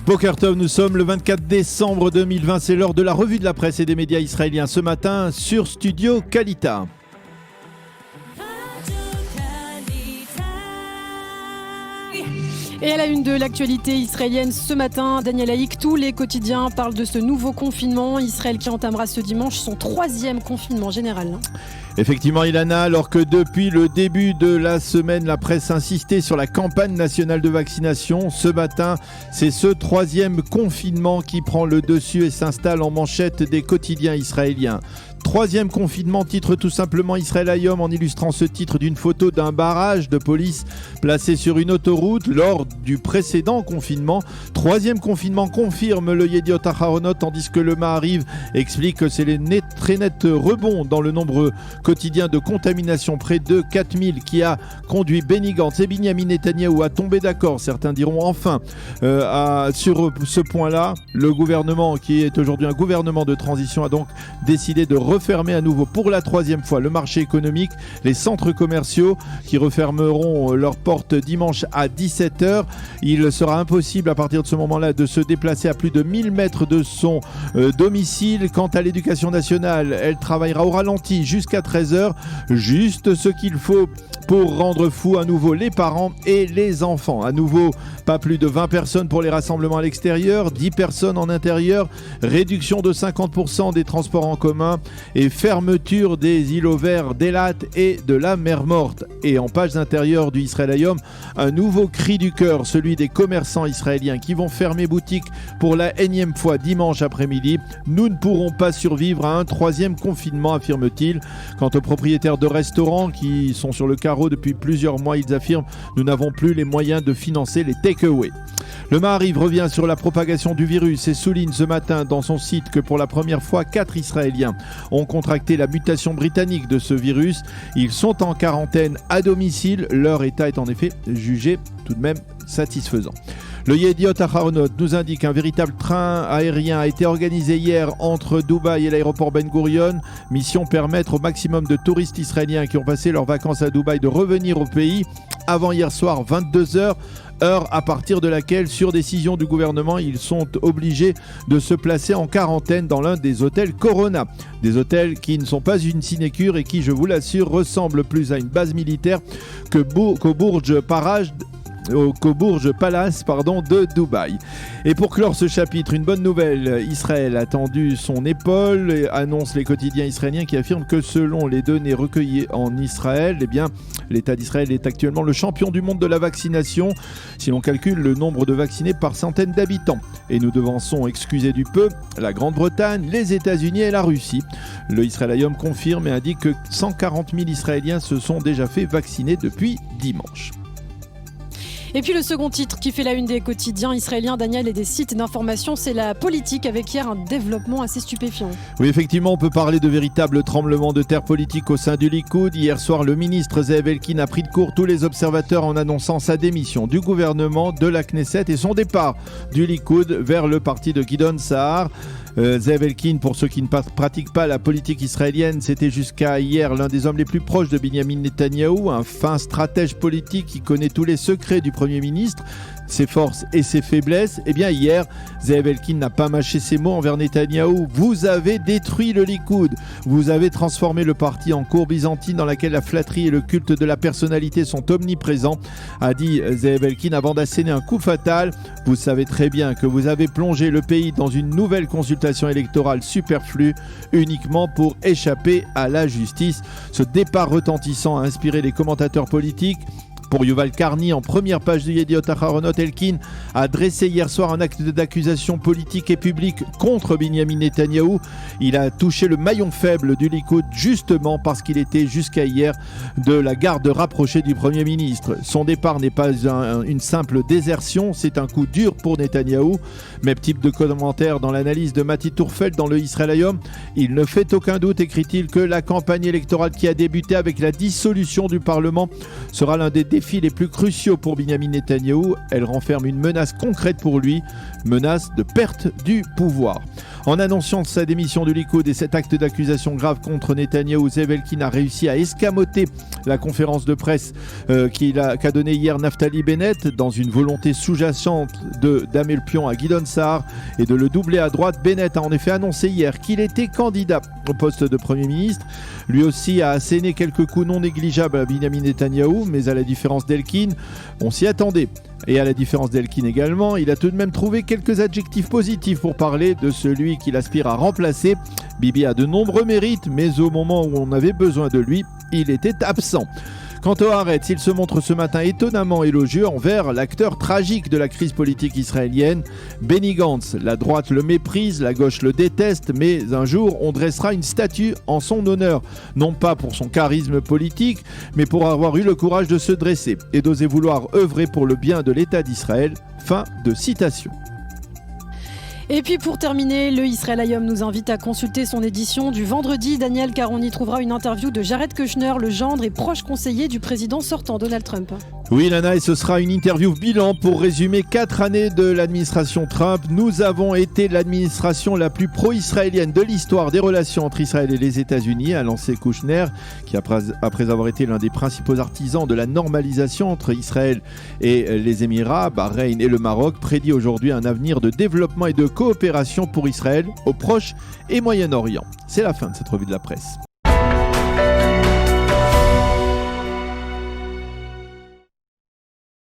Boker Tov, nous sommes le 24 décembre 2020, c'est l'heure de la revue de la presse et des médias israéliens ce matin sur Studio Kalita. Et à la une de l'actualité israélienne ce matin, Daniel Haïk, tous les quotidiens parlent de ce nouveau confinement. Israël qui entamera ce dimanche son 3e confinement général. Effectivement, Ilana, alors que depuis le début de la semaine, la presse insistait sur la campagne nationale de vaccination, ce matin, c'est ce 3e confinement qui prend le dessus et s'installe en manchette des quotidiens israéliens. 3e confinement, titre tout simplement Israël Hayom en illustrant ce titre d'une photo d'un barrage de police placé sur une autoroute lors du précédent confinement. 3e confinement confirme le Yediot Aharonot, tandis que le Ma'ariv explique que c'est les très nets rebonds dans le nombre quotidien de contamination, près de 4000, qui a conduit Benny Gantz et Binyamin Netanyahou à tomber d'accord, certains diront enfin, sur ce point-là. Le gouvernement, qui est aujourd'hui un gouvernement de transition, a donc décidé de refermer à nouveau pour la 3e fois le marché économique, les centres commerciaux qui refermeront leurs portes dimanche à 17h. Il sera impossible à partir de ce moment-là de se déplacer à plus de 1000 mètres de son domicile. Quant à l'éducation nationale, elle travaillera au ralenti jusqu'à 13h, juste ce qu'il faut pour rendre fou à nouveau les parents et les enfants. À nouveau, pas plus de 20 personnes pour les rassemblements à l'extérieur, 10 personnes en intérieur, réduction de 50% des transports en commun et fermeture des îlots verts d'Elat et de la mer Morte. Et en pages intérieures du Israël Hayom, un nouveau cri du cœur, celui des commerçants israéliens qui vont fermer boutique pour la énième fois dimanche après-midi. Nous ne pourrons pas survivre à un 3e confinement, affirme-t-il. Quant aux propriétaires de restaurants qui sont sur le carreau depuis plusieurs mois, ils affirment « Nous n'avons plus les moyens de financer les take-away ». Le Ma'ariv revient sur la propagation du virus et souligne ce matin dans son site que pour la première fois, 4 Israéliens ont contracté la mutation britannique de ce virus. Ils sont en quarantaine à domicile. Leur état est en effet jugé tout de même satisfaisant. Le Yediot Aharonot nous indique qu'un véritable train aérien a été organisé hier entre Dubaï et l'aéroport Ben Gurion. Mission permettre au maximum de touristes israéliens qui ont passé leurs vacances à Dubaï de revenir au pays avant hier soir 22h. Heure à partir de laquelle, sur décision du gouvernement, ils sont obligés de se placer en quarantaine dans l'un des hôtels Corona. Des hôtels qui ne sont pas une sinécure et qui, je vous l'assure, ressemblent plus à une base militaire qu'au Burj Palace de Dubaï. Et pour clore ce chapitre, une bonne nouvelle, Israël a tendu son épaule et annonce les quotidiens israéliens qui affirment que selon les données recueillies en Israël, l'État d'Israël est actuellement le champion du monde de la vaccination si l'on calcule le nombre de vaccinés par centaine d'habitants. Et nous devançons, excusez du peu, la Grande-Bretagne, les États-Unis et la Russie. Le Israël Hayom confirme et indique que 140 000 Israéliens se sont déjà fait vacciner depuis dimanche. Et puis le second titre qui fait la une des quotidiens israéliens, Daniel, et des sites d'information, c'est la politique, avec hier un développement assez stupéfiant. Oui, effectivement, on peut parler de véritable tremblement de terre politique au sein du Likoud. Hier soir, le ministre Zev Elkin a pris de court tous les observateurs en annonçant sa démission du gouvernement, de la Knesset et son départ du Likoud vers le parti de Gideon Sa'ar. Zev Elkin, pour ceux qui ne pratiquent pas la politique israélienne, c'était jusqu'à hier l'un des hommes les plus proches de Binyamin Netanyahou, un fin stratège politique qui connaît tous les secrets du Premier ministre, ses forces et ses faiblesses. Eh bien hier, Zev Elkin n'a pas mâché ses mots envers Netanyahou. Vous avez détruit le Likoud, vous avez transformé le parti en cour byzantine dans laquelle la flatterie et le culte de la personnalité sont omniprésents, a dit Zev Elkin avant d'asséner un coup fatal. Vous savez très bien que vous avez plongé le pays dans une nouvelle consultation électorale superflue uniquement pour échapper à la justice. Ce départ retentissant a inspiré les commentateurs politiques. Pour Yuval Karni, en première page du Yediot Aharonot, Elkin a dressé hier soir un acte d'accusation politique et publique contre Binyamin Netanyahou. Il a touché le maillon faible du Likoud justement parce qu'il était jusqu'à hier de la garde rapprochée du Premier ministre. Son départ n'est pas une simple désertion, c'est un coup dur pour Netanyahou. Même type de commentaire dans l'analyse de Mati Tourfeld dans le Israël Hayom. Il ne fait aucun doute, écrit-il, que la campagne électorale qui a débuté avec la dissolution du Parlement sera l'un des défis défis les plus cruciaux pour Benyamin Netanyahou. Elle renferme une menace concrète pour lui, menace de perte du pouvoir. En annonçant sa démission du Likoud et cet acte d'accusation grave contre Netanyahou, Zeev Elkin a réussi à escamoter la conférence de presse qu'a donnée hier Naftali Bennett dans une volonté sous-jacente de damer le pion à Gideon Sa'ar et de le doubler à droite. Bennett a en effet annoncé hier qu'il était candidat au poste de Premier ministre. Lui aussi a asséné quelques coups non négligeables à Benyamin Netanyahou, mais à la différence d'Elkin, on s'y attendait. Et à la différence d'Elkin également, il a tout de même trouvé quelques adjectifs positifs pour parler de celui qu'il aspire à remplacer. Bibi a de nombreux mérites, mais au moment où on avait besoin de lui, il était absent. Quant au Haaretz, il se montre ce matin étonnamment élogieux envers l'acteur tragique de la crise politique israélienne, Benny Gantz. La droite le méprise, la gauche le déteste, mais un jour on dressera une statue en son honneur. Non pas pour son charisme politique, mais pour avoir eu le courage de se dresser et d'oser vouloir œuvrer pour le bien de l'État d'Israël. Fin de citation. Et puis pour terminer, le Israël Hayom nous invite à consulter son édition du vendredi, Daniel, car on y trouvera une interview de Jared Kushner, le gendre et proche conseiller du président sortant Donald Trump. Oui, Lana, et ce sera une interview bilan pour résumer 4 années de l'administration Trump. Nous avons été l'administration la plus pro-israélienne de l'histoire des relations entre Israël et les États-Unis, a lancé Kushner, qui après avoir été l'un des principaux artisans de la normalisation entre Israël et les Émirats, Bahreïn et le Maroc, prédit aujourd'hui un avenir de développement et de coopération pour Israël au Proche et Moyen-Orient. C'est la fin de cette revue de la presse.